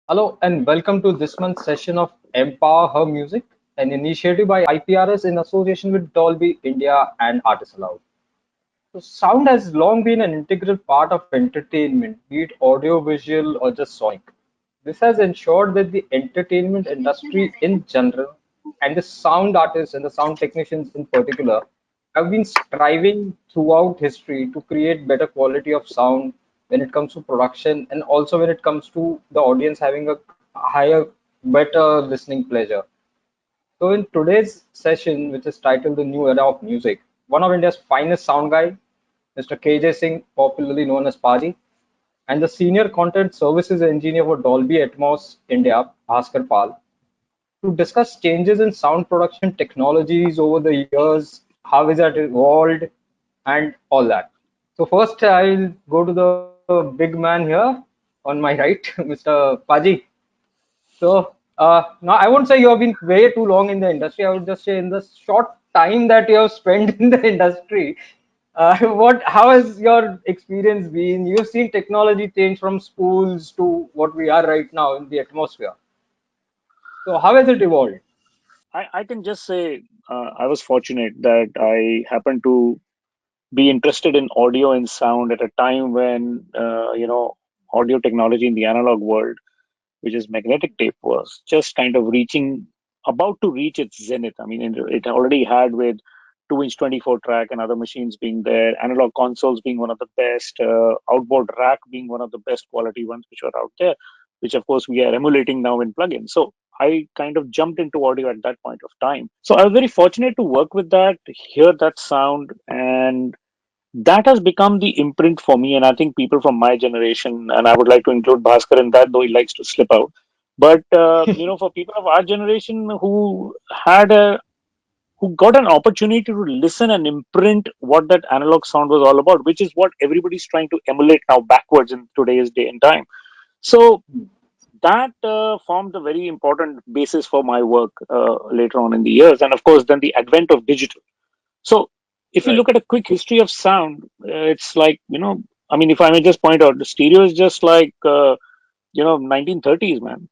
Hello and welcome to this month's session of Empower Her Music, an initiative by IPRS in association with Dolby India and Artists Aloud. So sound has long been an integral part of entertainment, be it audio, visual, or just sonic. This has ensured that the entertainment industry in general and the sound artists and the sound technicians in particular have been striving throughout history to create better quality of sound when it comes to production and also when it comes to the audience having a higher, better listening pleasure. So in today's session, which is titled The New Era of Music, one of India's finest sound guy, Mr. KJ Singh, popularly known as Paji, and the senior content services engineer for Dolby Atmos India, Bhaskar Pal, to discuss changes in sound production technologies over the years, how has that evolved, and all that. So first, I'll go to the big man here on my right, Mr. Paji. So now I won't say you have been way too long in the industry. I would just say in the short time that you have spent in the industry, how has your experience been? You've seen technology change from schools to what we are right now in the atmosphere. So how has it evolved? I can just say I was fortunate that I happened to be interested in audio and sound at a time when, audio technology in the analog world, which is magnetic tape, was just kind of about to reach its zenith. I mean, it already had with 2-inch 24 track and other machines being there, analog consoles being one of the best, outboard rack being one of the best quality ones which were out there, which of course we are emulating now in plugins. So I kind of jumped into audio at that point of time. So I was very fortunate to work with that, hear that sound, and that has become the imprint for me. And I think people from my generation, and I would like to include Bhaskar in that, though he likes to slip out. But for people of our generation who got an opportunity to listen and imprint what that analog sound was all about, which is what everybody's trying to emulate now backwards in today's day and time. So that formed a very important basis for my work later on in the years. And of course, then the advent of digital. So if you Right. look at a quick history of sound, it's like, I mean, if I may just point out, the stereo is just like, 1930s, man,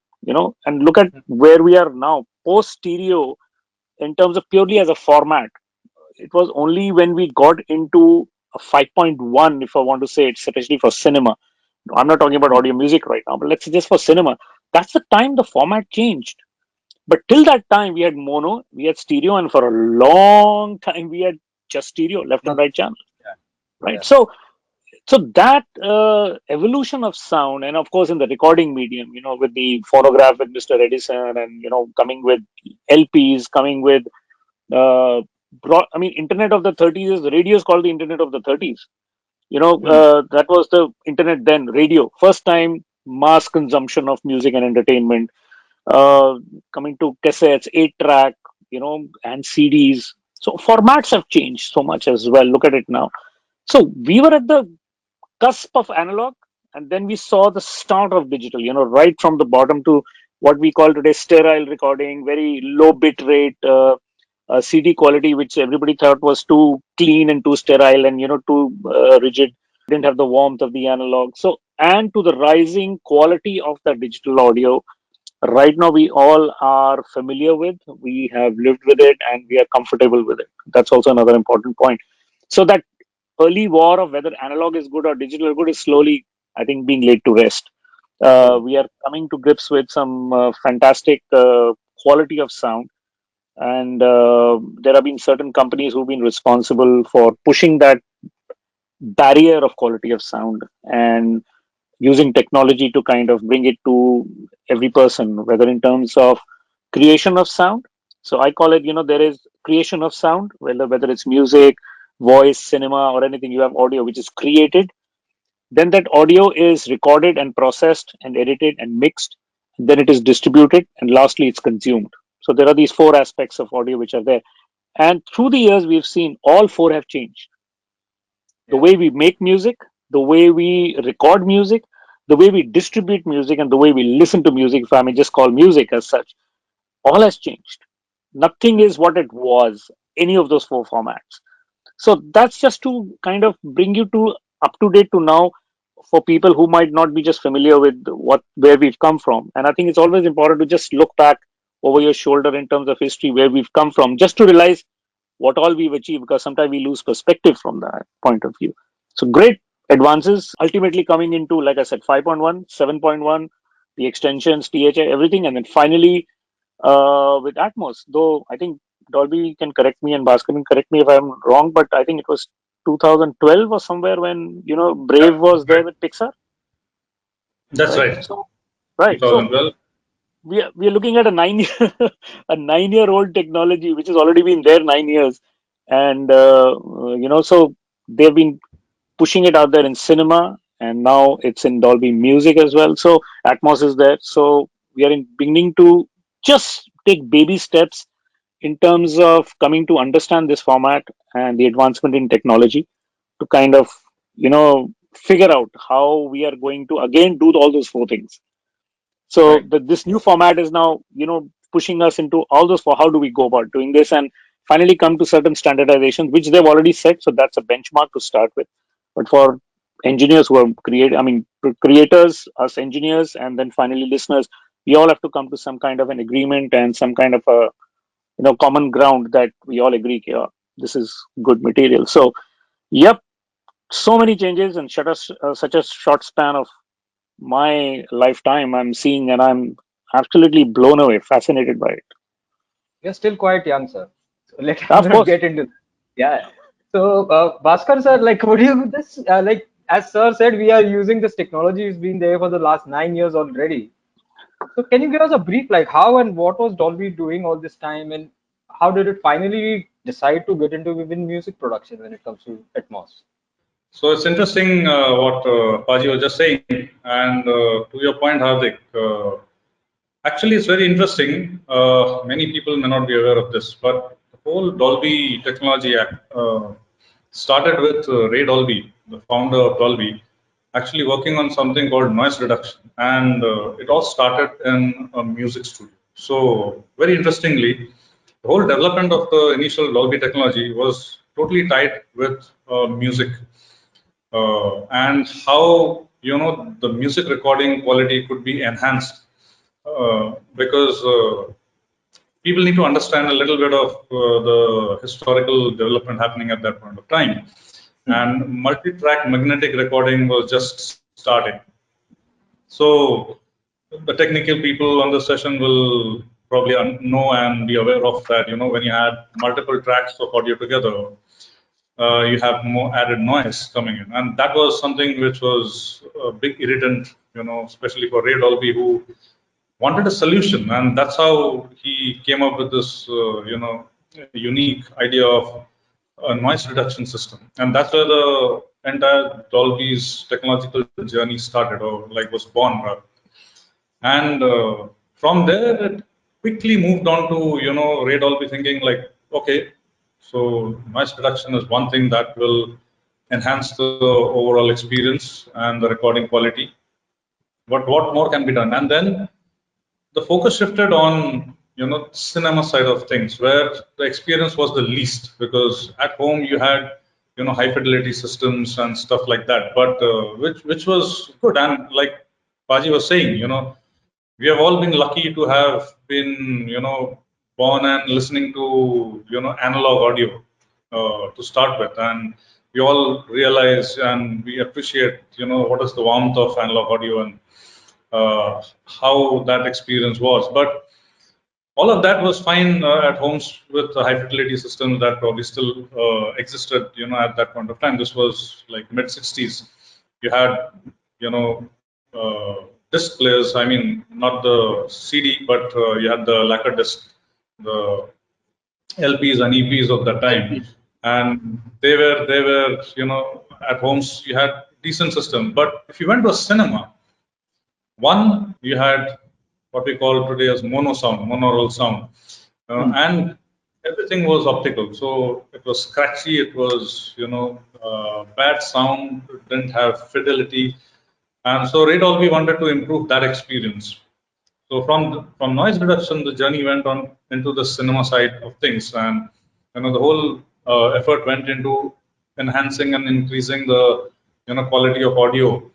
and look at where we are now, post stereo, in terms of purely as a format. It was only when we got into a 5.1, if I want to say it, especially for cinema. I'm not talking about audio music right now, but let's say just for cinema. That's the time the format changed. But till that time, we had mono, we had stereo, and for a long time, we had just stereo, left and Nothing. right channel, Yeah. right? Yeah. So that evolution of sound, and of course, in the recording medium, with the phonograph with Mr. Edison, and coming with LPs, coming with I mean, Internet of the 30s is the radio is called the Internet of the 30s. Hmm. That was the internet then, radio. First time mass consumption of music and entertainment. Uh, Coming to cassettes, 8 track, and CDs. So formats have changed so much as well. Look at it now. So we were at the cusp of analog, and then we saw the start of digital, right from the bottom to what we call today sterile recording, very low bit rate, CD quality, which everybody thought was too clean and too sterile and, too rigid, didn't have the warmth of the analog. So, and to the rising quality of the digital audio, right now we all are familiar with, we have lived with it, and we are comfortable with it. That's also another important point. So that early war of whether analog is good or digital is good is slowly, I think, being laid to rest. True. We are coming to grips with some fantastic quality of sound, and there have been certain companies who've been responsible for pushing that barrier of quality of sound and using technology to kind of bring it to every person, whether in terms of creation of sound. So I call it, there is creation of sound, whether it's music, voice, cinema, or anything. You have audio which is created, then that audio is recorded and processed and edited and mixed, then it is distributed, and lastly it's consumed. So there are these four aspects of audio which are there, and through the years we've seen all four have changed. The Yeah. way we make music, the way we record music, the way we distribute music, and the way we listen to music, if I may just call music as such, all has changed. Nothing is what it was, any of those four formats. So that's just to kind of bring you to up to date to now. for people who might not be just familiar with where we've come from. And I think it's always important to just look back over your shoulder in terms of history, where we've come from, just to realize what all we've achieved, because sometimes we lose perspective from that point of view. So great advances ultimately coming into, like I said, 5.1, 7.1, the extensions, THA, everything. And then finally, with Atmos, though I think Dolby can correct me and Bhaskar can correct me if I'm wrong, but I think it was 2012 or somewhere when, Yeah, Brave was there with Pixar, that's right? right. So, right. So 2012. we are looking at a 9 year a 9 year old technology which has already been there 9 years, and so they've been pushing it out there in cinema, and now it's in Dolby Music as well. So Atmos is there. So we are in beginning to just take baby steps in terms of coming to understand this format and the advancement in technology to kind of figure out how we are going to again do all those four things. So Right. this new format is now, pushing us into all those for how do we go about doing this and finally come to certain standardizations, which they've already set. So that's a benchmark to start with. But for engineers who are creators, us engineers, and then finally listeners, we all have to come to some kind of an agreement and some kind of a, common ground that we all agree, yeah, this is good material. So, yep, so many changes in such a short span of my lifetime I'm seeing, and I'm absolutely blown away, fascinated by it. You're still quite young, sir. So let us Of not course. get into that. Yeah. So, Bhaskar, sir, like, would you this like as sir said, we are using this technology. It's been there for the last 9 years already. So, can you give us a brief, like, how and what was Dolby doing all this time, and how did it finally decide to get into even music production when it comes to Atmos? So it's interesting what Paji was just saying, and to your point, Hardik. Actually, it's very interesting. Many people may not be aware of this, but the whole Dolby technology started with Ray Dolby, the founder of Dolby, actually working on something called noise reduction, and it all started in a music studio. So, very interestingly, the whole development of the initial Dolby technology was totally tied with music and how the music recording quality could be enhanced because people need to understand a little bit of the historical development happening at that point of time. And multi-track magnetic recording was just starting. So the technical people on the session will probably know and be aware of that. When you add multiple tracks of audio together, you have more added noise coming in, and that was something which was a big irritant. Especially for Ray Dolby, who wanted a solution, and that's how he came up with this, unique idea of a noise reduction system, and that's where the entire Dolby's technological journey started, or like was born, rather. And from there, it quickly moved on to Ray Dolby thinking like, okay, so noise reduction is one thing that will enhance the overall experience and the recording quality. But what more can be done? And then the focus shifted on cinema side of things, where the experience was the least, because at home you had high fidelity systems and stuff like that, but which was good. And like Paji was saying, we have all been lucky to have been born and listening to analog audio to start with, and we all realize and we appreciate what is the warmth of analog audio and how that experience was. But all of that was fine at homes with high fidelity systems that probably still existed, at that point of time. This was like mid 60s. You had, disc players. I mean, not the CD, but you had the lacquer disc, the LPs and EPs of that time, and they were at homes you had decent system. But if you went to a cinema, one, you had what we call today as mono sound, monaural sound, and everything was optical. So it was scratchy. It was bad sound. It didn't have fidelity, and so Ray Dolby wanted to improve that experience. So from noise reduction, the journey went on into the cinema side of things, and the whole effort went into enhancing and increasing the quality of audio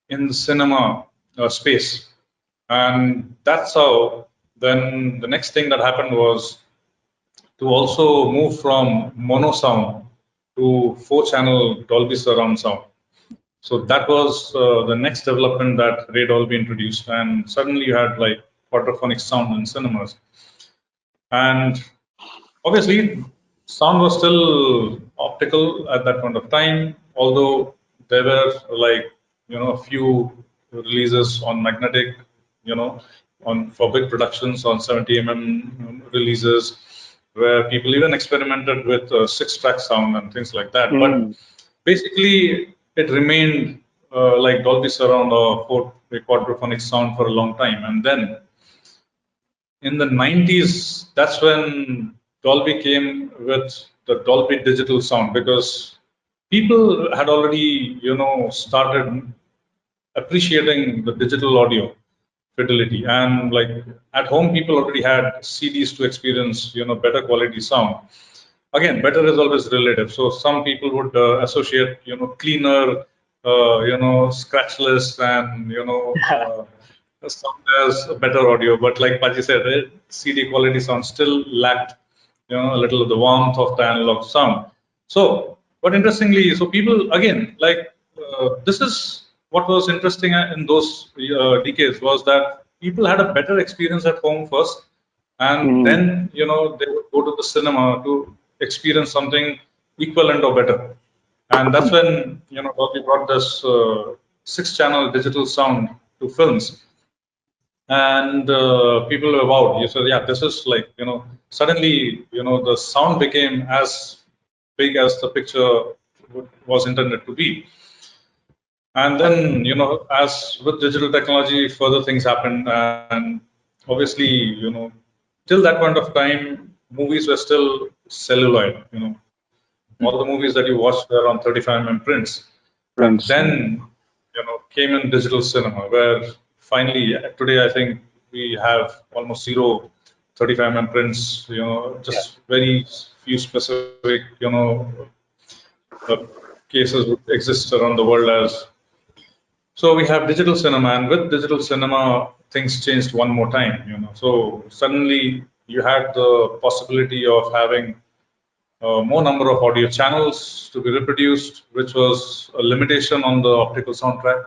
in the cinema space. And that's how then the next thing that happened was to also move from mono sound to 4-channel Dolby surround sound. So that was the next development that Ray Dolby introduced, and suddenly you had like quadraphonic sound in cinemas. And obviously, sound was still optical at that point of time, although there were like a few releases on magnetic, on for big productions on 70 releases, where people even experimented with 6-track sound and things like that. But basically, it remained like Dolby surround or quadraphonic sound for a long time, and then in the 90s, that's when Dolby came with the Dolby digital sound, because people had already, started appreciating the digital audio fidelity. And like at home, people already had CDs to experience, better quality sound. Again, better is always relative. So some people would associate, cleaner, scratchless, and sound as better audio. But like Paji said, CD quality sound still lacked, a little of the warmth of the analog sound. So, but interestingly, so people again like this is what was interesting in those decades was that people had a better experience at home first, and then they would go to the cinema to experience something equivalent or better. And that's when Dolby brought this 6-channel digital sound to films, and people were wowed. You said, yeah, this is like suddenly the sound became as big as the picture was intended to be. And then as with digital technology, further things happened, and obviously till that point of time, movies were still celluloid. All the movies that you watched were on 35 prints. And then, came in digital cinema, where finally today I think we have almost zero 35 prints. Just very few specific, uh, cases would exist around the world as. So we have digital cinema, and with digital cinema, things changed one more time. So suddenly you had the possibility of having more number of audio channels to be reproduced, which was a limitation on the optical soundtrack.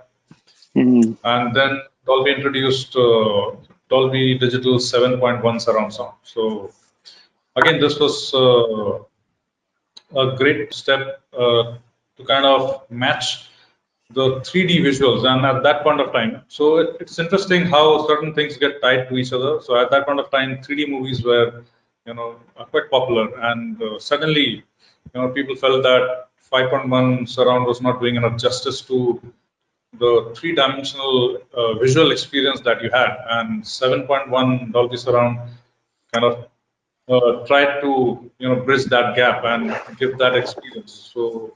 And then Dolby introduced Dolby Digital 7.1 surround sound. So again, this was a great step to kind of match the 3D visuals, and at that point of time, so it's interesting how certain things get tied to each other. So at that point of time, 3D movies were, quite popular, and suddenly, people felt that 5.1 surround was not doing enough justice to the three-dimensional visual experience that you had, and 7.1 Dolby surround kind of tried to bridge that gap and give that experience, so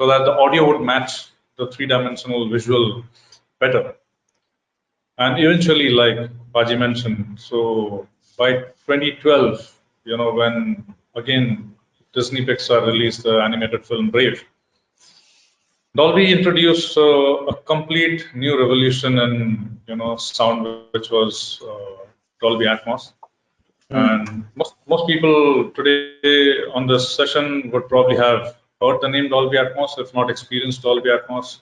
that the audio would match the three-dimensional visual better. And eventually, like Baji mentioned, so by 2012, when again Disney Pixar released the animated film Brave, Dolby introduced a complete new revolution in sound, which was Dolby Atmos. And most people today on this session would probably have heard the name Dolby Atmos, if not experienced Dolby Atmos.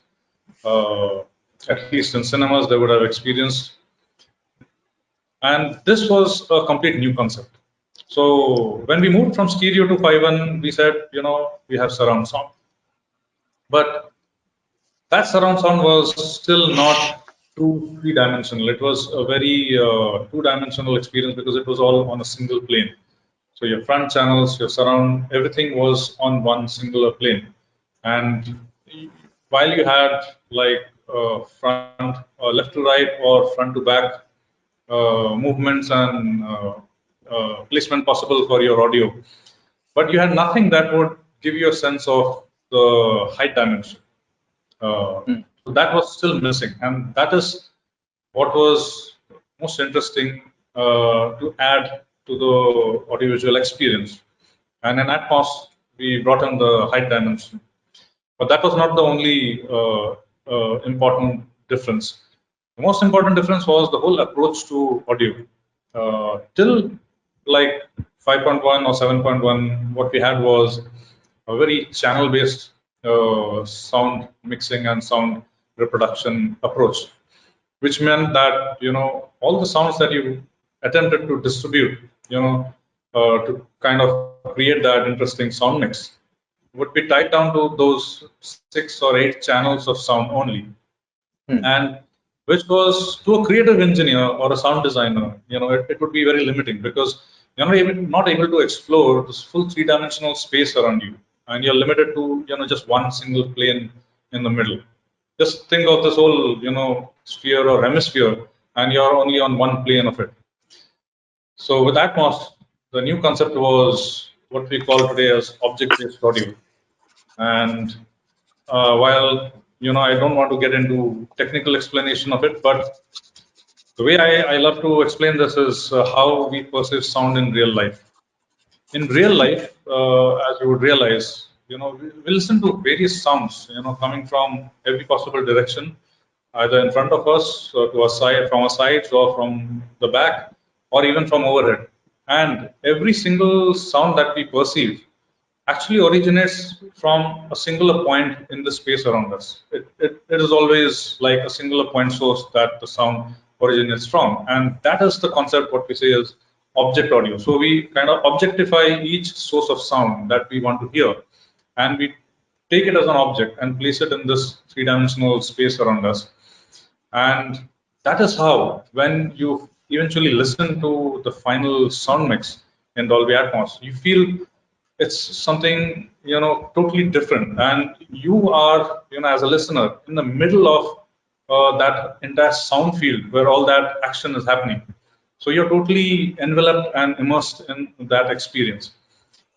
At least in cinemas, they would have experienced. And this was a complete new concept. So when we moved from stereo to 5.1, we said, we have surround sound. But that surround sound was still not three-dimensional. It was a very two-dimensional experience because it was all on a single plane. So your front channels, your surround, everything was on one singular plane. And while you had like front left to right or front to back movements and placement possible for your audio, but you had nothing that would give you a sense of the height dimension. So that was still missing, and that is what was most interesting to add to the audiovisual experience. And in Atmos, we brought in the height dimension, but that was not the only important difference. The most important difference was the whole approach to audio. Till like 5.1 or 7.1, what we had was a very channel-based sound mixing and sound reproduction approach, which meant that all the sounds that you attempted to distribute, to kind of create that interesting sound mix, would be tied down to those 6 or 8 channels of sound only, and which was to a creative engineer or a sound designer, it would be very limiting because you're not able to explore this full three-dimensional space around you, and you're limited to just one single plane in the middle. Just think of this whole sphere or hemisphere, and you're only on one plane of it. So with Atmos, the new concept was what we call today as object-based audio. And while I don't want to get into technical explanation of it, but the way I love to explain this is how we perceive sound in real life. In real life, as you would realize, we listen to various sounds, coming from every possible direction, either in front of us, or to our side, from our sides, or from the back, or even from overhead. And every single sound that we perceive actually originates from a singular point in the space around us. It is always like a singular point source that the sound originates from. And that is the concept, what we say is object audio. So we kind of objectify each source of sound that we want to hear, and we take it as an object and place it in this three-dimensional space around us. And that is how, when you eventually listen to the final sound mix in Dolby Atmos, you feel it's something totally different, and you are as a listener in the middle of that entire sound field where all that action is happening. So you're totally enveloped and immersed in that experience,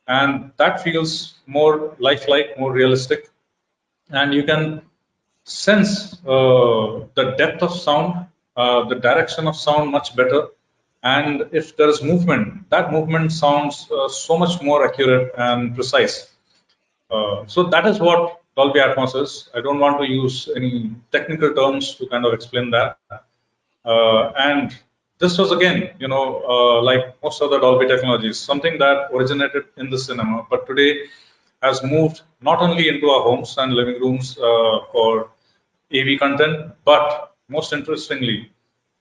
and that feels more lifelike, more realistic, and you can sense the depth of sound, the direction of sound much better. And if there is movement, that movement sounds so much more accurate and precise. So that is what Dolby Atmos is. I don't want to use any technical terms to kind of explain that. And this was again, like most other Dolby technologies, something that originated in the cinema, but today has moved not only into our homes and living rooms for AV content, but most interestingly,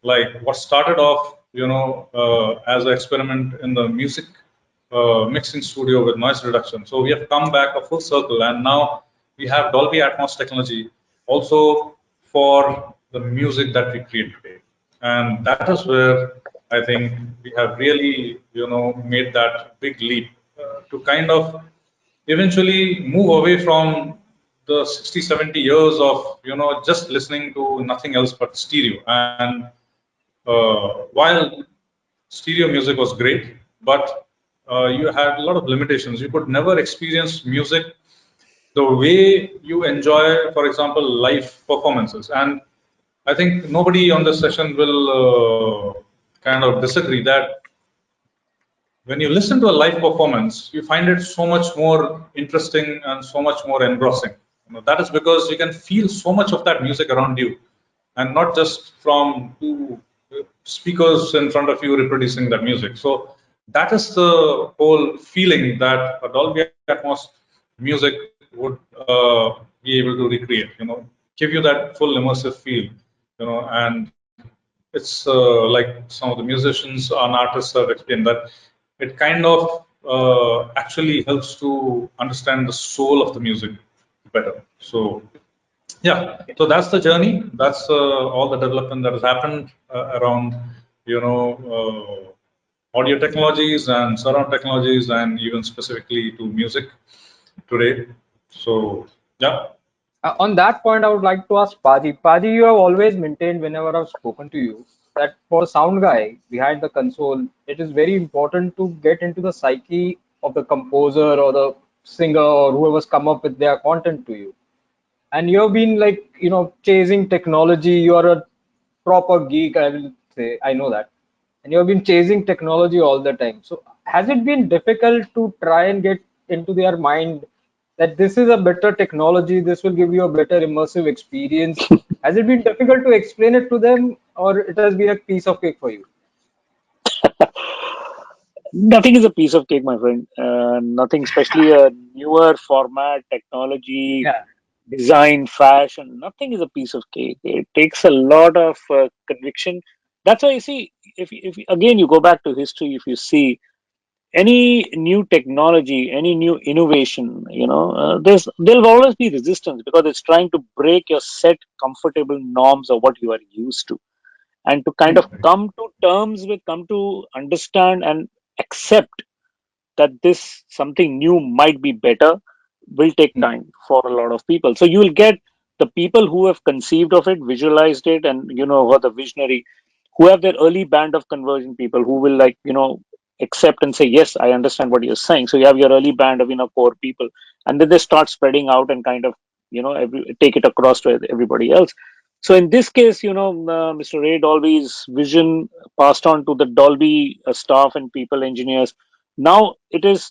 like what started off, as an experiment in the music mixing studio with noise reduction. So we have come back a full circle, and now we have Dolby Atmos technology also for the music that we create today. And that is where I think we have really, made that big leap to kind of eventually move away from the 60, 70 years of, just listening to nothing else but stereo. And while stereo music was great, but you had a lot of limitations. You could never experience music the way you enjoy, for example, live performances. And I think nobody on this session will kind of disagree that when you listen to a live performance, you find it so much more interesting and so much more engrossing. That is because you can feel so much of that music around you, and not just from two speakers in front of you reproducing that music. So that is the whole feeling that a Dolby Atmos music would be able to recreate. Give you that full immersive feel. And it's like some of the musicians and artists have explained that it kind of actually helps to understand the soul of the music better. So yeah, so that's the journey. That's all the development that has happened around audio technologies and surround technologies, and even specifically to music today. So yeah. On that point, I would like to ask Paji. Paji, you have always maintained whenever I've spoken to you that for a sound guy behind the console, it is very important to get into the psyche of the composer or the singer or whoever's come up with their content to you. And you've been like, chasing technology. You're a proper geek, I will say. I know that. And you've been chasing technology all the time. So has it been difficult to try and get into their mind that this is a better technology, this will give you a better immersive experience? Has it been difficult to explain it to them, or it has been a piece of cake for you? Nothing is a piece of cake, my friend. Nothing, especially a newer format, technology, Yeah. design, fashion. Nothing is a piece of cake. It takes a lot of conviction. That's why you see, if again you go back to history, if you see any new technology, any new innovation, there'll always be resistance because it's trying to break your set comfortable norms of what you are used to, and to kind of Hmm. come to terms with, come to understand and accept that this something new might be better will take Hmm. time for a lot of people. So you will get the people who have conceived of it, visualized it, and who are the visionary, who have their early band of conversion people who will, like, accept and say, yes, I understand what you're saying. So you have your early band of core people, and then they start spreading out and kind of take it across to everybody else. So in this case, Mr. Ray Dolby's vision passed on to the Dolby staff and people, engineers. Now it is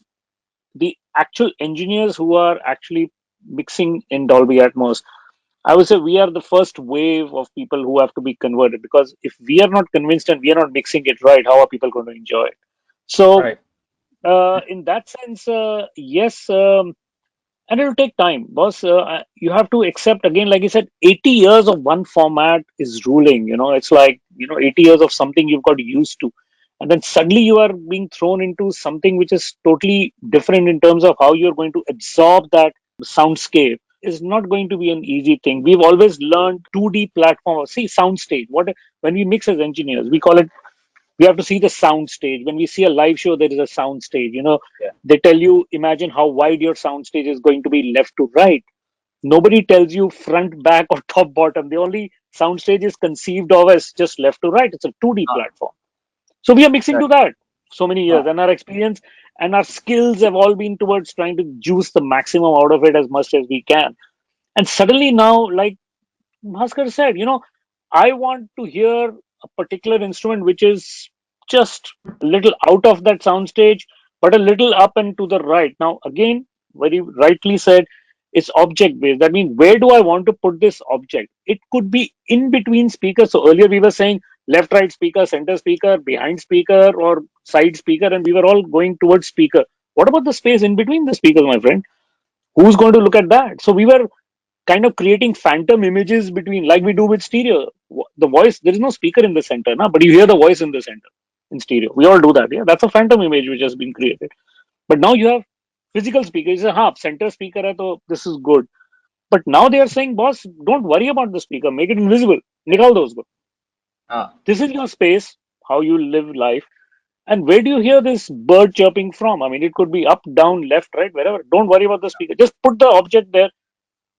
the actual engineers who are actually mixing in Dolby Atmos. I would say we are the first wave of people who have to be converted, because if we are not convinced and we are not mixing it right, how are people going to enjoy it? So, Right. in that sense, yes, and it'll take time, boss. You have to accept, again, like you said, 80 years of one format is ruling. It's like 80 years of something you've got used to, and then suddenly you are being thrown into something which is totally different in terms of how you're going to absorb that soundscape. Is not going to be an easy thing. We've always learned 2D platform. See, soundstage. What when we mix as engineers, we call it, we have to see the sound stage. When we see a live show, there is a sound stage. Yeah. They tell you, imagine how wide your sound stage is going to be, left to right. Nobody tells you front, back, or top, bottom. The only sound stage is conceived of as just left to right. It's a 2D Ah, platform. So we are mixing right. to that so many years, Ah, and our experience and our skills have all been towards trying to juice the maximum out of it as much as we can. And suddenly now, like Bhaskar said, I want to hear a particular instrument which is just a little out of that soundstage, but a little up and to the right. Now, again, very rightly said, it's object based. That means, where do I want to put this object? It could be in between speakers. So earlier we were saying left, right speaker, center speaker, behind speaker, or side speaker, and we were all going towards speaker. What about the space in between the speakers, my friend? Who's going to look at that? So we were kind of creating phantom images between, like we do with stereo. The voice, there is no speaker in the center, na, but you hear the voice in the center in stereo. We all do that. Yeah, that's a phantom image which has been created. But now you have physical speaker. You say, "Ha, center speaker hai, so this is good." But now they are saying, "Boss, don't worry about the speaker. Make it invisible. Nikal those go. ah, This is your space. How you live life." And where do you hear this bird chirping from? I mean, it could be up, down, left, right, wherever. Don't worry about the speaker. Just put the object there.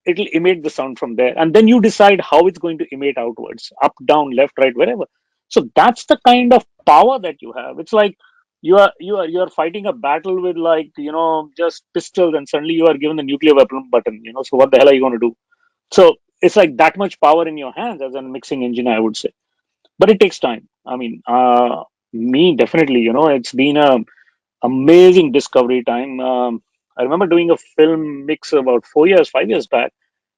It'll emit the sound from there, and then you decide how it's going to emit outwards, up, down, left, right, wherever. So that's the kind of power that you have. It's like you are fighting a battle with, like, just pistols, and suddenly you are given the nuclear weapon button. So what the hell are you going to do? So it's like that much power in your hands as a mixing engineer, I would say. But it takes time. I mean, me definitely, it's been a amazing discovery time. I remember doing a film mix about 4 years, 5 years back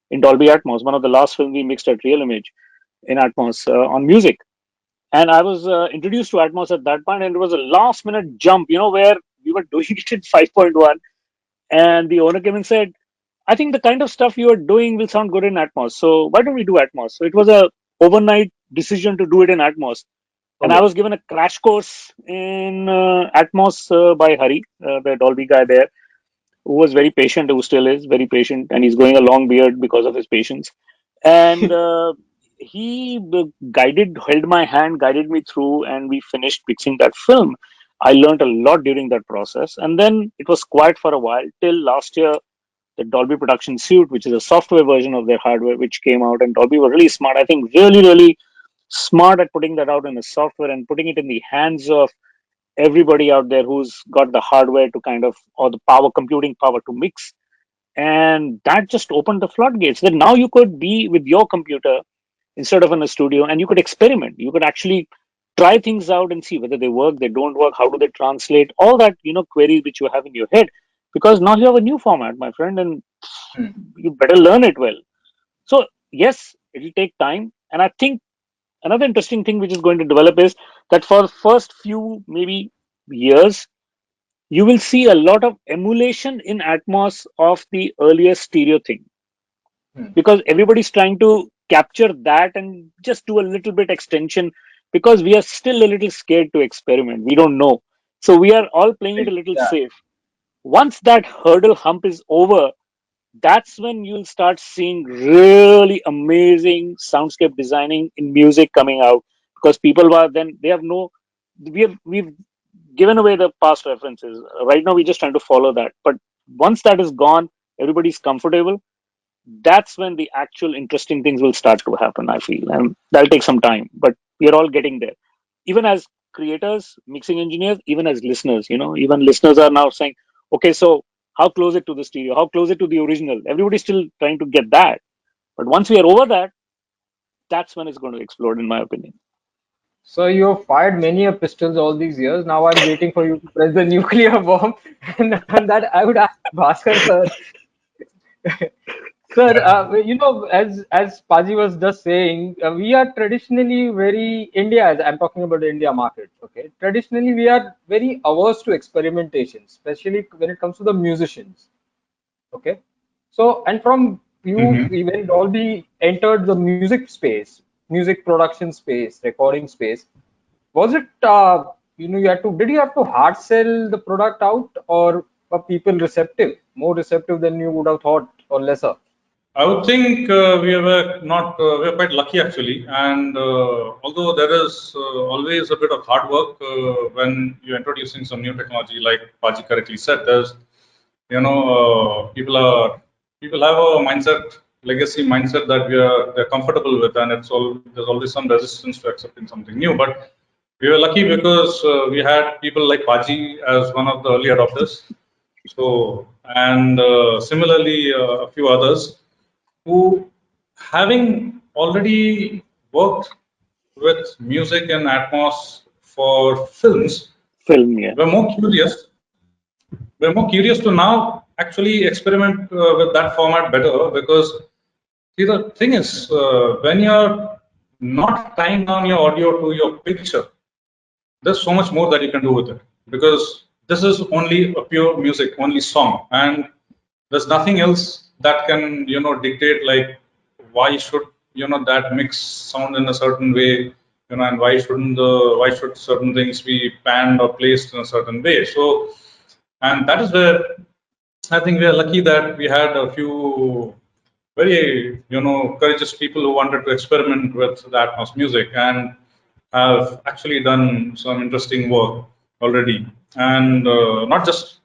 in Dolby Atmos, one of the last films we mixed at Real Image in Atmos on music. And I was introduced to Atmos at that point, and it was a last minute jump, where we were doing it in 5.1. And the owner came and said, I think the kind of stuff you are doing will sound good in Atmos. So why don't we do Atmos? So it was a overnight decision to do it in Atmos. And I okay. was given a crash course in Atmos by Hari, the Dolby guy there, who was very patient, who still is very patient, and he's going a long beard because of his patience. And he held my hand, guided me through, and we finished fixing that film. I learned a lot during that process, and then it was quiet for a while till last year. The Dolby Production Suite, which is a software version of their hardware, which came out, and Dolby were really smart. I think really, really smart at putting that out in the software and putting it in the hands of everybody out there who's got the hardware to kind of, or the power, computing power to mix. And that just opened the floodgates that now you could be with your computer instead of in a studio, and you could experiment. You could actually try things out and see whether they work, they don't work, how do they translate, all that, queries which you have in your head. because now you have a new format, my friend, and Hmm. you better learn it well. So yes, it will take time, and I think another interesting thing which is going to develop is that for first few maybe years, you will see a lot of emulation in Atmos of the earlier stereo thing, Hmm. because everybody's trying to capture that and just do a little bit extension, because we are still a little scared to experiment. We don't know. So we are all playing it a little Yeah. safe. Once that hurdle hump is over, that's when you'll start seeing really amazing soundscape designing in music coming out, because people were then they have no we've given away the past references. Right now we're just trying to follow that, but once that is gone, everybody's comfortable. That's when the actual interesting things will start to happen, I feel, and that'll take some time, but we're all getting there. Even as creators, mixing engineers, even as listeners, even listeners are now saying, okay, so how close it to the stereo, how close it to the original, everybody's still trying to get that. But once we are over that, that's when it's going to explode, in my opinion. So you have fired many a pistols all these years. Now I'm waiting for you to press the nuclear bomb, and on that I would ask Bhaskar sir. Sir, as Paji was just saying, we are traditionally very India. As I'm talking about the India market, okay. Traditionally, we are very averse to experimentation, especially when it comes to the musicians. Okay, so and from you, Hmm. when Dolby entered the music space, music production space, recording space, was it you had to did you have to hard sell the product out, or were people receptive, more receptive than you would have thought, or lesser? I would think we were not we are quite lucky actually, and although there is always a bit of hard work when you're introducing some new technology, like Paji correctly said, there's people have a mindset, legacy mindset that they're comfortable with, and there's always some resistance to accepting something new. But we were lucky because we had people like Paji as one of the early adopters. So, and similarly, a few others who, having already worked with music and Atmos for films, Film, yeah. were more curious. We're more curious to now actually experiment with that format better, because see, the thing is, when you're not tying down your audio to your picture, there's so much more that you can do with it, because this is only a pure music, only song, and there's nothing else that can dictate like why should that mix sound in a certain way, and why should certain things be panned or placed in a certain way. So, and that is where I think we are lucky that we had a few very courageous people who wanted to experiment with the Atmos music and have actually done some interesting work already, and not just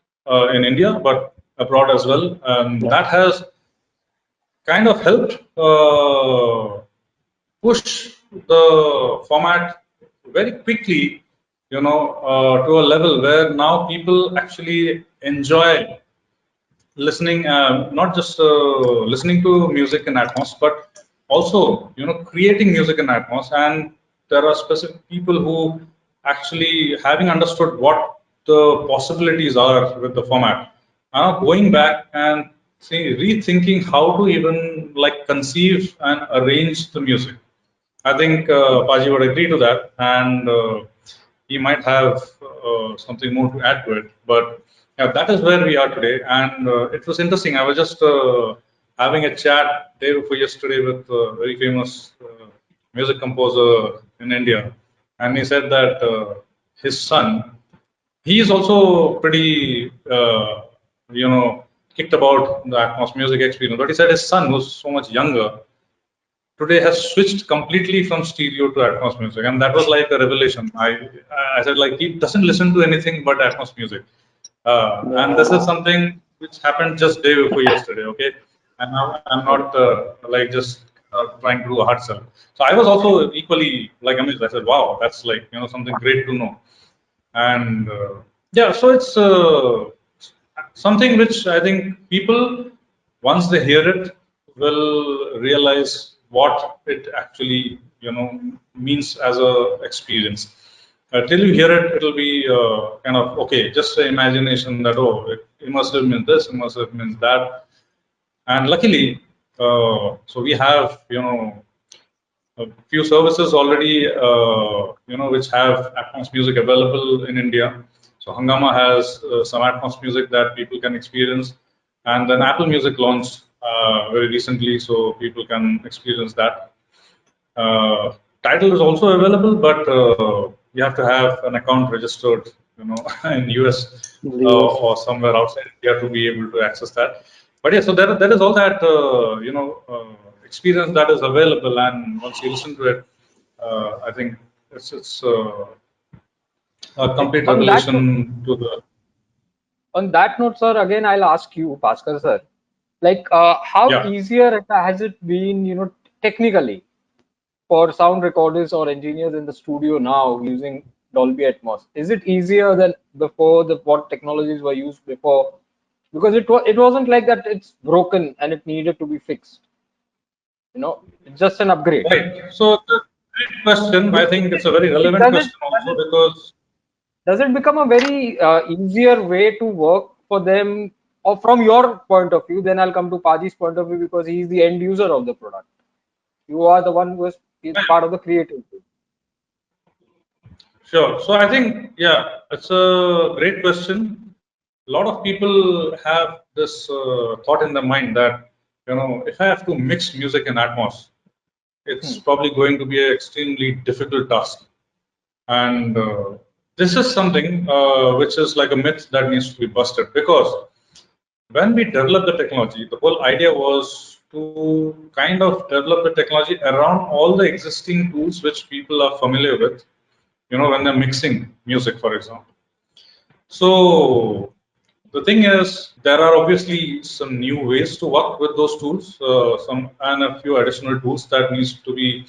in India but abroad as well. And Yeah. that has kind of helped push the format very quickly, to a level where now people actually enjoy listening, not just listening to music in Atmos, but also creating music in Atmos. And there are specific people who actually, having understood what the possibilities are with the format, are going back and rethinking how to even like conceive and arrange the music. I think Paji would agree to that, and he might have something more to add to it. But yeah, that is where we are today, and it was interesting. I was just having a chat day before yesterday with a very famous music composer in India, and he said that his son, he is also pretty, kicked about the Atmos music experience. But he said his son, who's so much younger, today has switched completely from stereo to Atmos music, and that was like a revelation. I said like he doesn't listen to anything but Atmos music, and this is Yeah. something which happened just day before yesterday. Okay, and I'm not like just trying to do a hard sell. So I was also equally like amazed. I said, wow, that's like something great to know. And yeah, so it's something which I think people, once they hear it, will realize what it actually means as a experience. Till you hear it, it'll be kind of okay, just the imagination that, oh, immersive means this, immersive means that. And luckily, so we have, a few services already, which have Atmos music available in India. So Hangama has some Atmos music that people can experience, and then Apple Music launched very recently, so people can experience that. Uh, Title is also available, but you have to have an account registered, in US Yes. or somewhere outside India to be able to access that. But yeah, so there is all that experience that is available, and once you listen to it, I think it's a Okay. complete revelation to the On that note, sir, again I'll ask you, Bhaskar sir, like how yeah. easier has it been, technically for sound recorders or engineers in the studio now using Dolby Atmos? Is it easier than before? The what technologies were used before? Because it wasn't like that. It's broken and it needed to be fixed. It's just an upgrade. Right. So the great question. I think it's a very relevant Does it question also because does it become a very easier way to work for them, or from your point of view? Then I'll come to Paji's point of view because he's the end user of the product. You are the one is part of the creative team. sure. So I think, yeah, it's a great question. A lot of people have this thought in their mind that, if I have to mix music in Atmos, it's Hmm. probably going to be an extremely difficult task. And this is something which is like a myth that needs to be busted, because when we developed the technology, the whole idea was to kind of develop the technology around all the existing tools which people are familiar with, when they're mixing music, for example. So the thing is, there are obviously some new ways to work with those tools, some and a few additional tools that needs to be,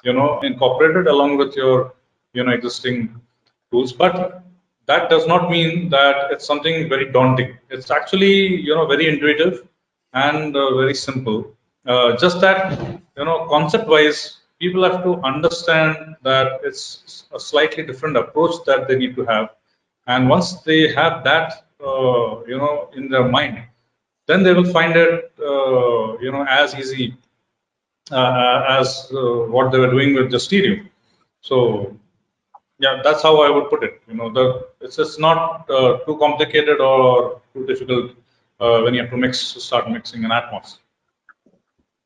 incorporated along with your, existing tools. But that does not mean that it's something very daunting. It's actually, very intuitive and very simple. Just that, concept-wise, people have to understand that it's a slightly different approach that they need to have, and once they have that, in their mind, then they will find it, as easy as what they were doing with the stereo. So yeah, that's how I would put it. It's just not too complicated or too difficult when you have to start mixing an Atmos.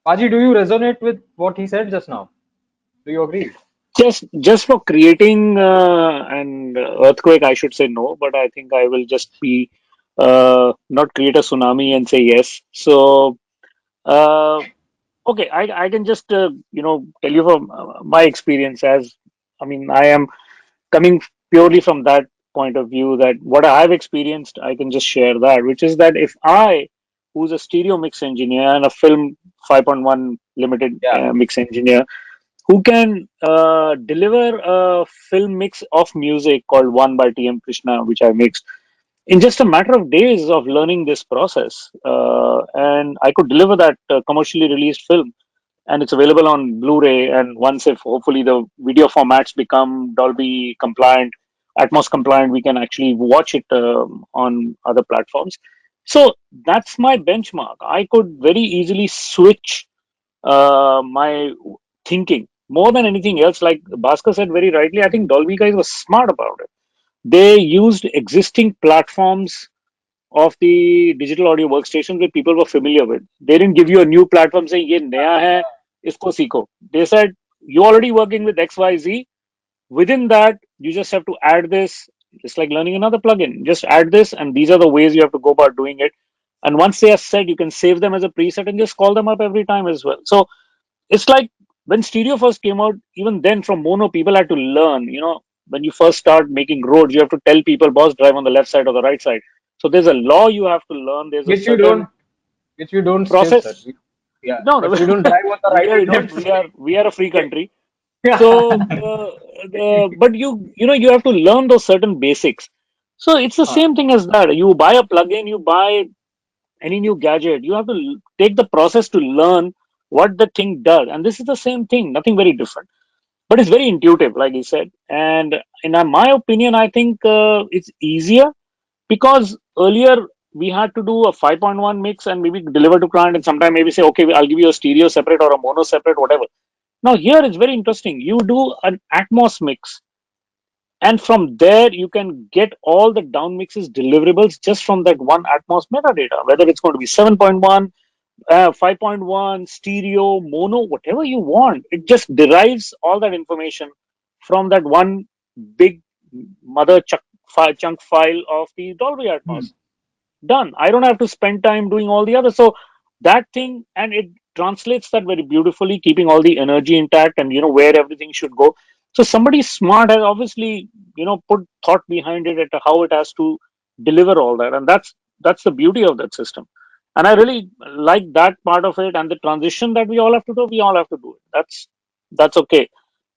Paji, do you resonate with what he said just now? Do you agree? Just for creating an earthquake, I should say no, but I think I will just be not create a tsunami and say yes. So uh, okay, I can just tell you from my experience. As I mean, I am coming purely from that point of view, that what I've experienced, I can just share that, which is that if I, who's a stereo mix engineer and a film 5.1 limited Yeah. mix engineer, who can deliver a film mix of music called One by TM Krishna, which I mixed in just a matter of days of learning this process. And I could deliver that commercially released film, and it's available on Blu-ray. And once, if hopefully the video formats become Dolby compliant, Atmos compliant, we can actually watch it on other platforms. So that's my benchmark. I could very easily switch my thinking more than anything else. Like Bhaskar said very rightly, I think Dolby guys were smart about it. They used existing platforms of the digital audio workstations that people were familiar with. They didn't give you a new platform saying, "Ye naya hai, isko seekho." They said, "You're already working with XYZ. Within that, you just have to add this, just like learning another plugin. Just add this, and these are the ways you have to go about doing it." And once they are set, you can save them as a preset and just call them up every time as well. So it's like when stereo first came out, even then from mono, people had to learn. When you first start making roads, you have to tell people, boss, drive on the left side or the right side. So there's a law you have to learn. There's a Which you certain don't, which you don't still, sir. process. Yeah, No, no, but we don't drive on the right we and don't. left We are side. we are a free country. Yeah. So, but you have to learn those certain basics. So it's the Huh. same thing as that. You buy a plugin, you buy any new gadget, you have to take the process to learn what the thing does. And this is the same thing, nothing very different. but it's very intuitive, like you said. And in my opinion, I think it's easier because earlier we had to do a 5.1 mix and maybe deliver to client, and sometime maybe say, okay, I'll give you a stereo separate or a mono separate, whatever. Now here it's very interesting. You do an Atmos mix, and from there you can get all the down mixes deliverables just from that one Atmos metadata, whether it's going to be 7.1, 5.1, stereo, mono, whatever you want. It just derives all that information from that one big mother chunk file of the Dolby Hmm. Atmos. Done. I don't have to spend time doing all the others. So that thing, and it translates that very beautifully, keeping all the energy intact and where everything should go. So somebody smart has obviously put thought behind it at how it has to deliver all that, and that's the beauty of that system. And I really like that part of it, and the transition that we all have to do. We all have to do it. That's okay,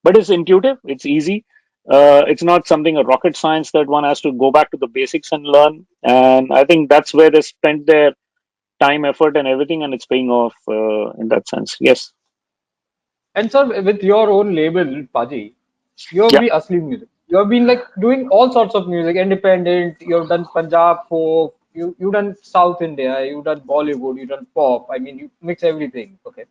but it's intuitive. It's easy. It's not something a rocket science that one has to go back to the basics and learn. And I think that's where they spent their time, effort, and everything, and it's paying off in that sense. Yes. And sir, with your own label, Paji, you've Yeah. been Asli Music. You've been like doing all sorts of music, independent. You've done Punjab folk. You done South India. You done Bollywood. You done pop. I mean, you mix everything. Okay.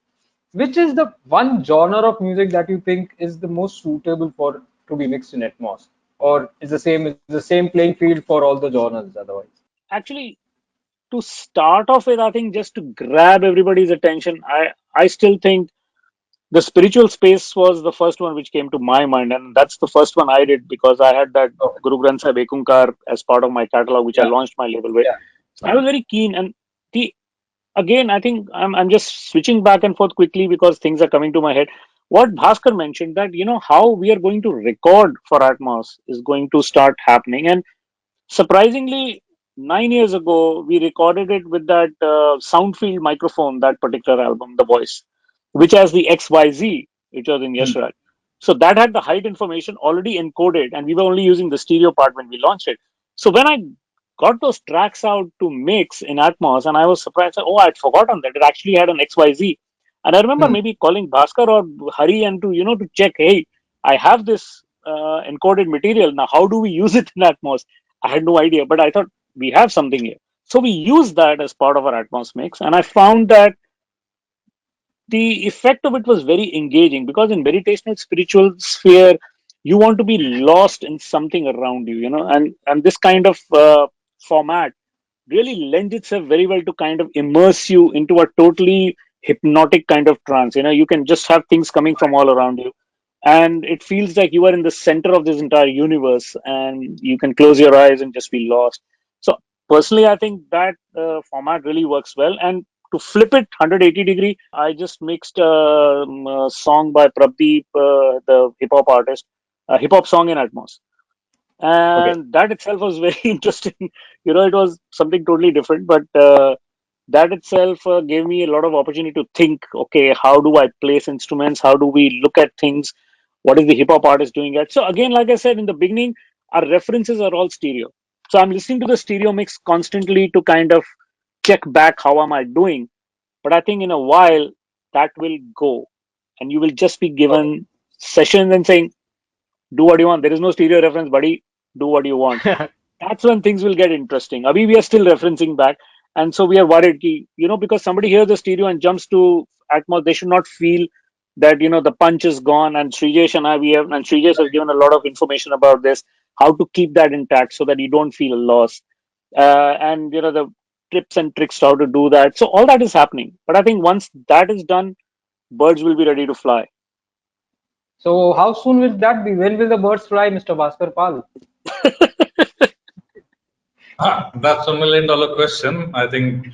Which is the one genre of music that you think is the most suitable for to be mixed in Atmos, or is the same playing field for all the genres otherwise? Actually, to start off with, I think just to grab everybody's attention, I still think the spiritual space was the first one which came to my mind, and that's the first one I did because I had that Okay. Guru Granth Sahib Ekunkar as part of my catalog, which I Yeah. launched my label with. Yeah. So I was very keen, and the again, I think I'm just switching back and forth quickly because things are coming to my head. What Bhaskar mentioned that how we are going to record for Atmos is going to start happening, and surprisingly, 9 years ago, we recorded it with that Soundfield microphone, that particular album, The Voice, which has the XYZ, which was in Hmm. Yashraj. So that had the height information already encoded, and we were only using the stereo part when we launched it. So when I got those tracks out to mix in Atmos, and I was surprised, oh, I'd forgotten that it actually had an XYZ. And I remember Hmm. maybe calling Bhaskar or Hari and to check, hey, I have this encoded material. Now, how do we use it in Atmos? I had no idea, but I thought we have something here. So we used that as part of our Atmos mix, and I found that the effect of it was very engaging because in meditational spiritual sphere, you want to be lost in something around you, and this kind of format really lends itself very well to kind of immerse you into a totally hypnotic kind of trance. You can just have things coming from all around you, and it feels like you are in the center of this entire universe, and you can close your eyes and just be lost. So personally, I think that format really works well. And to flip it 180-degree, I just mixed a song by Prabdeep, the hip hop artist, a hip hop song in Atmos, Okay. and that itself was very interesting. It was something totally different, but that itself gave me a lot of opportunity to think, okay, how do I place instruments, how do we look at things, what is the hip hop artist doing it. So again, like I said in the beginning, our references are all stereo, so I'm listening to the stereo mix constantly to kind of check back how am I doing. But I think in a while that will go, and you will just be given sessions and saying, do what you want. There is no stereo reference, buddy. Do what you want. Okay. That's when things will get interesting. Abhi, we are still referencing back. And so we are worried, because somebody hears the stereo and jumps to Atmos, they should not feel that, the punch is gone. And Srijesh and and Srijesh has given a lot of information about this, how to keep that intact so that you don't feel lost. And, the tips and tricks how to do that. So all that is happening. But I think once that is done, birds will be ready to fly. So how soon will that be? When will the birds fly, Mr. Bhaskar Pal? That's $1 million question. I think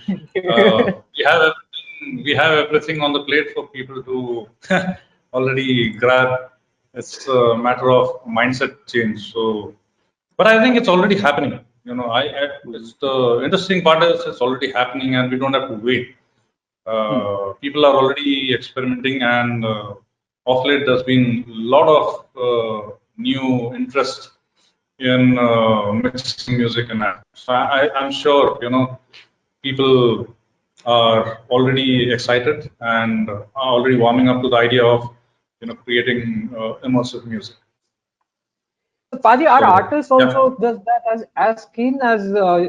we have everything on the plate for people to already grab. It's a matter of mindset change. So, but I think it's already happening. It's the interesting part is it's already happening, and we don't have to wait. Hmm. People are already experimenting, and of late there's been a lot of new interest in mixing music and that. So I'm sure people are already excited and are already warming up to the idea of creating immersive music. So, Paji, are So artists yeah. also just that as keen as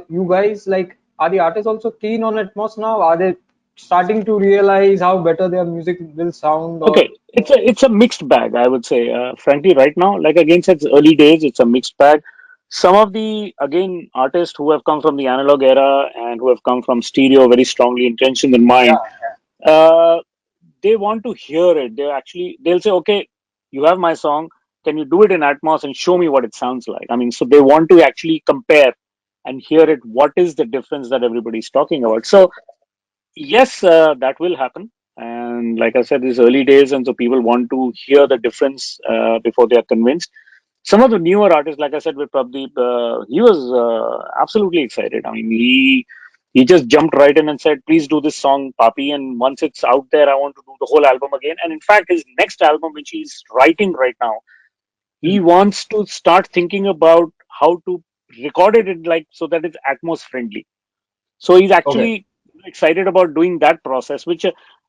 you guys? Like, are the artists also keen on Atmos now? Are they starting to realize how better their music will sound? Or Okay, it's a mixed bag, I would say. Frankly, right now, like again, it's early days. It's a mixed bag. Some of the again artists who have come from the analog era and who have come from stereo very strongly intention in yeah, mind, uh, they want to hear it. They'll say, okay, you have my song. Can you do it in Atmos and show me what it sounds like? I mean, so they want to actually compare and hear it. What is the difference that everybody's talking about? So yes, that will happen. And like I said, it's early days, and so people want to hear the difference before they are convinced. Some of the newer artists, like I said with Prabdeep, he was absolutely excited. I mean, he just jumped right in and said, "Please do this song, Papi." And once it's out there, I want to do the whole album again. And in fact, his next album, which he's writing right now, he wants to start thinking about how to record it in, like so that it's Atmos friendly. So he's okay, actually excited about doing that process, which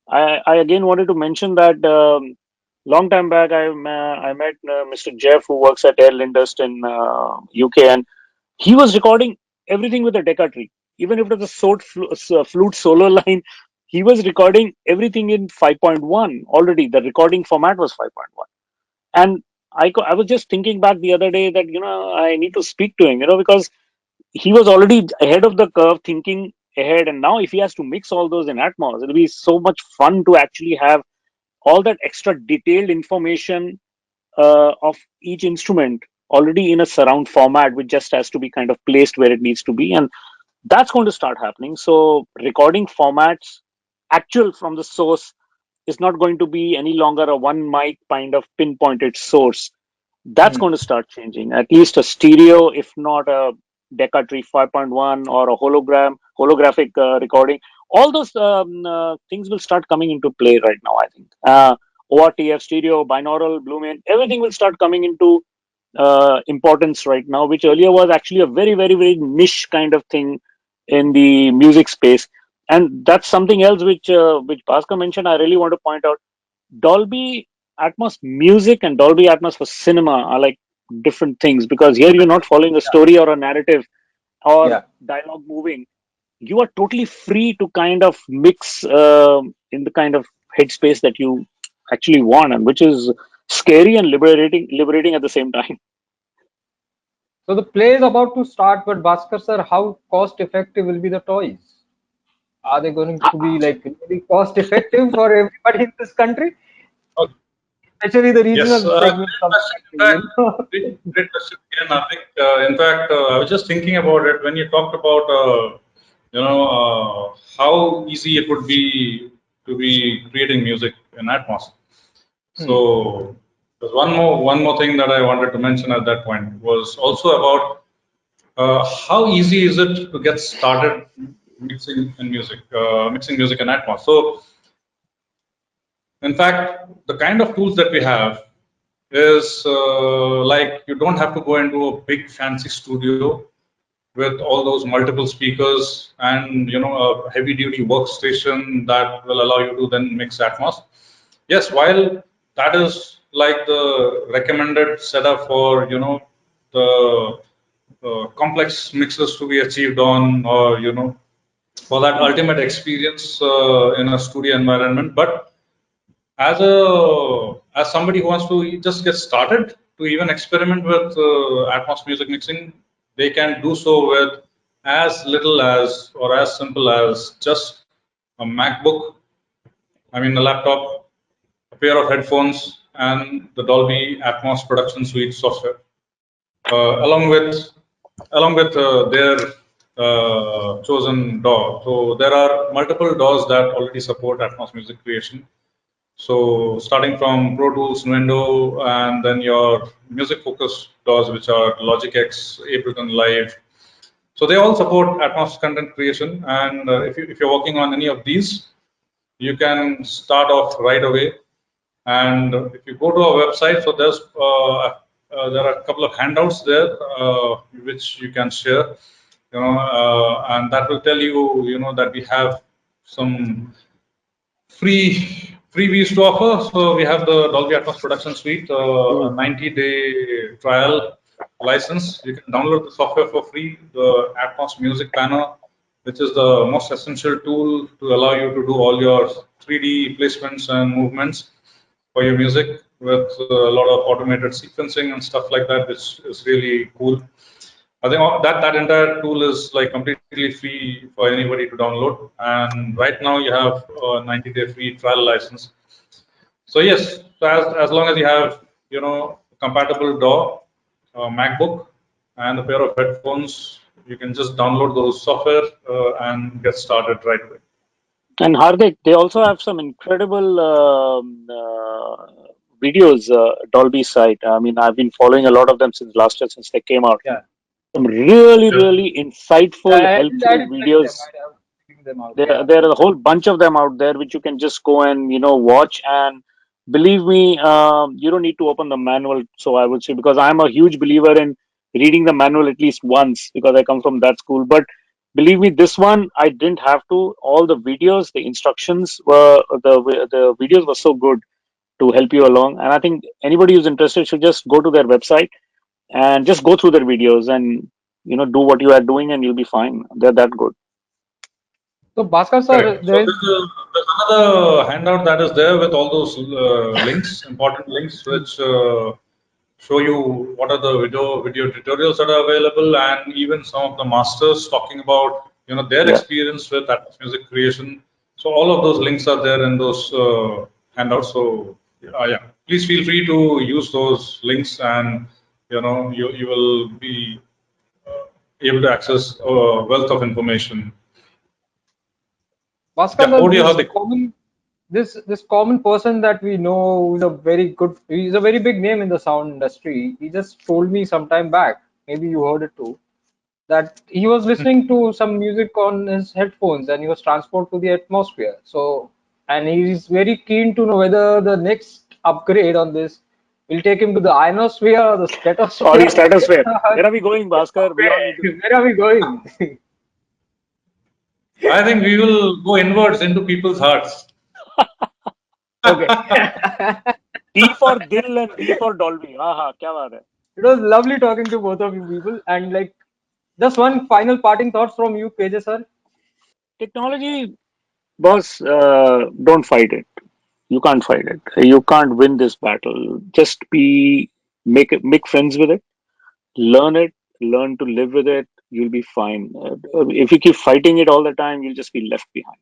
I again wanted to mention that long time back I met Mr. Jeff who works at Air Lindust in UK, and he was recording everything with a Decca tree, even if it was a flute solo line. He was recording everything in 5.1 already. The recording format was 5.1, and I was just thinking back the other day that I need to speak to him, because he was already ahead of the curve thinking ahead, and now if he has to mix all those in Atmos, it'll be so much fun to actually have all that extra detailed information of each instrument already in a surround format, which just has to be kind of placed where it needs to be, and that's going to start happening. So recording formats actual from the source is not going to be any longer a one mic kind of pinpointed source. That's going to start changing. At least a stereo, if not a Decca Tree 5.1 or a holographic recording. All those things will start coming into play right now, I think. ORTF, stereo, binaural, Blumen, everything will start coming into importance right now, which earlier was actually a very, very, very niche kind of thing in the music space. And that's something else which Bhaskar mentioned. I really want to point out. Dolby Atmos music and Dolby Atmos for cinema are like different things, because here you're not following a story or a narrative or yeah. dialogue moving. You are totally free to kind of mix in the kind of headspace that you actually want, and which is scary and liberating at the same time. So the play is about to start, but Bhaskar sir, how cost effective will be the toys? Are they going to be like really cost effective for everybody in this country, Okay. especially the Yes, regional segment great of the question. In country? fact, great question again. I think, in fact, I was just thinking about it when you talked about, how easy it would be to be creating music in Atmos. Hmm. So there's one more thing that I wanted to mention at that point was also about how easy is it to get started mixing music in Atmos. So in fact, the kind of tools that we have is like you don't have to go into a big fancy studio with all those multiple speakers and a heavy duty workstation that will allow you to then mix Atmos. Yes, while that is like the recommended setup for the complex mixes to be achieved on, or for that ultimate experience in a studio environment, but as somebody who wants to just get started to even experiment with Atmos music mixing, they can do so with as little as or as simple as just a MacBook, I mean a laptop, a pair of headphones, and the Dolby Atmos production suite software, along with their chosen DAW. So there are multiple DAWs that already support Atmos music creation. So starting from Pro Tools, Nuendo, and then your music focused DAWs, which are Logic X, Ableton Live. So they all support Atmos content creation. And if you're working on any of these, you can start off right away. And if you go to our website, so there are a couple of handouts there which you can share, and that will tell you, that we have some free we used to offer. So we have the Dolby Atmos production suite, a 90-day trial license. You can download the software for free. The Atmos Music Planner, which is the most essential tool to allow you to do all your 3D placements and movements for your music with a lot of automated sequencing and stuff like that, which is really cool. I think that entire tool is like completely free for anybody to download. And right now you have a 90-day free trial license. So yes, so as long as you have a compatible DAW, MacBook, and a pair of headphones, you can just download those software and get started right away. And Hardik, they also have some incredible videos, Dolby site. I mean, I've been following a lot of them since last year, since they came out. Yeah. Some really, Yeah. really insightful, I helpful did check them. videos. I have seen them out. There, Yeah. there are a whole bunch of them out there which you can just go and watch. And believe me, you don't need to open the manual. So I would say, because I'm a huge believer in reading the manual at least once, because I come from that school. But believe me, this one I didn't have to. All the videos, the instructions were the videos were so good to help you along. And I think anybody who's interested should just go to their website and just go through their videos and do what you are doing, and you'll be fine. They're that good. So Bhaskar sir, Correct. So there is there's another handout that is there with all those links, important links, which show you what are the video tutorials that are available, and even some of the masters talking about their Yeah. experience with Atmos music creation. So all of those links are there in those handouts. So yeah, please feel free to use those links, and you will be able to access a wealth of information. Bhaskar Yeah, sir, over to you, Hardik. this common person that we know who's a very good, he's a very big name in the sound industry. He just told me some time back, maybe you heard it too, that he was listening to some music on his headphones and he was transported to the atmosphere. So, and he's very keen to know whether the next upgrade on this will take him to the ionosphere or the Or the stratosphere. stratosphere. Where are we going, Bhaskar? We all need to know. Where are we going? I think we will go inwards into people's hearts. Okay. D for Dil and D for Dolby. Aha, kya baat hai. It was lovely talking to both of you people. And like, just one final parting thoughts from you, Pages sir. Technology, boss, don't fight it. You can't fight it. You can't win this battle. Just make friends with it, learn it, learn to live with it. You'll be fine. If you keep fighting it all the time, you'll just be left behind.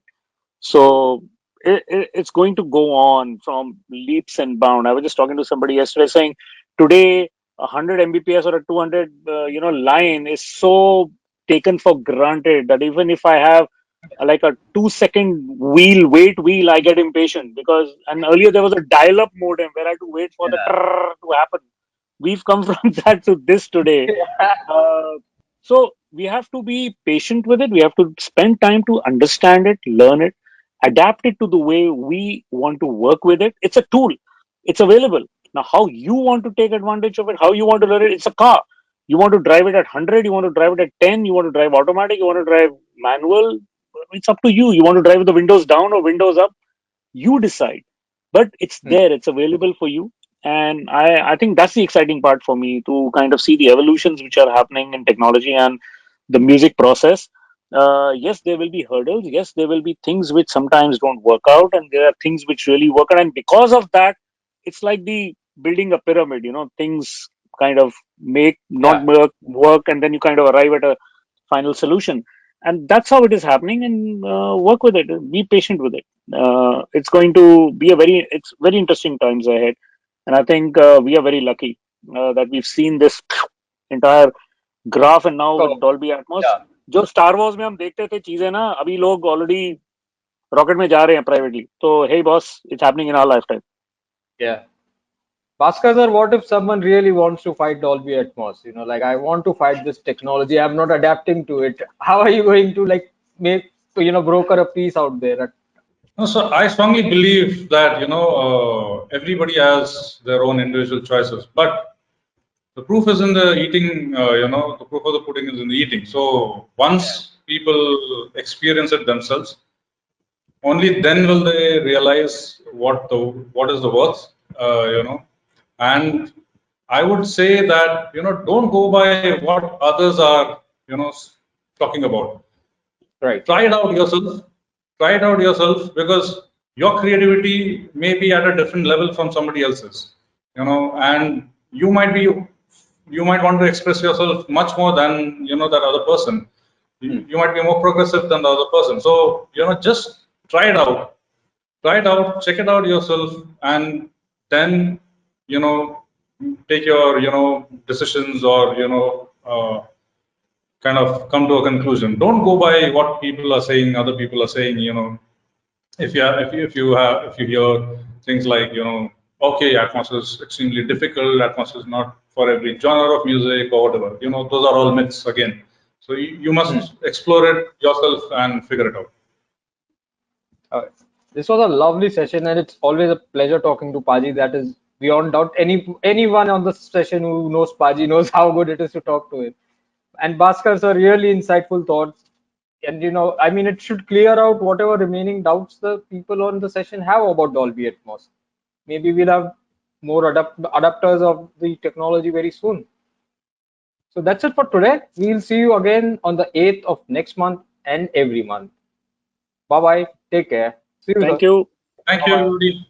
So it's going to go on from leaps and bounds. I was just talking to somebody yesterday saying today 100 Mbps or a 200 line is so taken for granted that even if I have like a 2 second wait wheel, I get impatient, because and earlier there was a dial-up modem where I had to wait for the Yeah. trrr to happen. We've come from that to this today. So we have to be patient with it. We have to spend time to understand it, learn it, adapt it to the way we want to work with it. It's a tool. It's available. Now, how you want to take advantage of it, how you want to learn it, it's a car. You want to drive it at 100, you want to drive it at 10, you want to drive automatic, you want to drive manual. It's up to you. You want to drive with the windows down or windows up, you decide. But it's Hmm. there, it's available for you. And I think that's the exciting part for me, to kind of see the evolutions which are happening in technology and the music process. Yes, there will be hurdles. Yes, there will be things which sometimes don't work out, and there are things which really work out. And because of that, it's like the building a pyramid. Things kind of make not Yeah. work, and then you kind of arrive at a final solution. And that's how it is happening. And work with it. Be patient with it. It's going to be it's very interesting times ahead. And I think we are very lucky that we've seen this entire graph and now with So, Dolby Atmos. yeah. जो star Wars में हम देखते थे चीजें ना, अभी लोग already rocket में जा रहे हैं प्राइवेटली. तो hey boss, it's happening in our life time. Yeah. Bhaskar sir, what if someone really wants to fight Dolby Atmos? Like I want to fight this technology. I'm not adapting to it. How are you going to like make broker a peace out there? No, so I strongly believe that everybody has their own individual choices, but the proof is in the eating. The proof of the pudding is in the eating. So Yeah. once people experience it themselves, only then will they realize what is the worth, and I would say that, don't go by what others are, talking about. Right. Try it out yourself. Try it out yourself, because your creativity may be at a different level from somebody else's, and you might want to express yourself much more than, that other person. You might be more progressive than the other person. So, just try it out. Try it out, check it out yourself, and then, you know, take your, decisions, or, kind of come to a conclusion. Don't go by what people are saying, other people are saying. If you hear things like, okay, Atmos is extremely difficult, Atmos is not for every genre of music or whatever. Those are all myths again. So you must explore it yourself and figure it out. Uh, this was a lovely session, and it's always a pleasure talking to Paji. That is beyond doubt. Anyone on the session who knows Paji knows how good it is to talk to him. And Bhaskar, sir, really insightful thoughts. And I mean, it should clear out whatever remaining doubts the people on the session have about Dolby Atmos. Maybe we'll have more adapters of the technology very soon. So that's it for today. We'll see you again on the 8th of next month and every month. Bye bye. Take care. See you, sir. Thank you. Thank you, Bye. Rudy.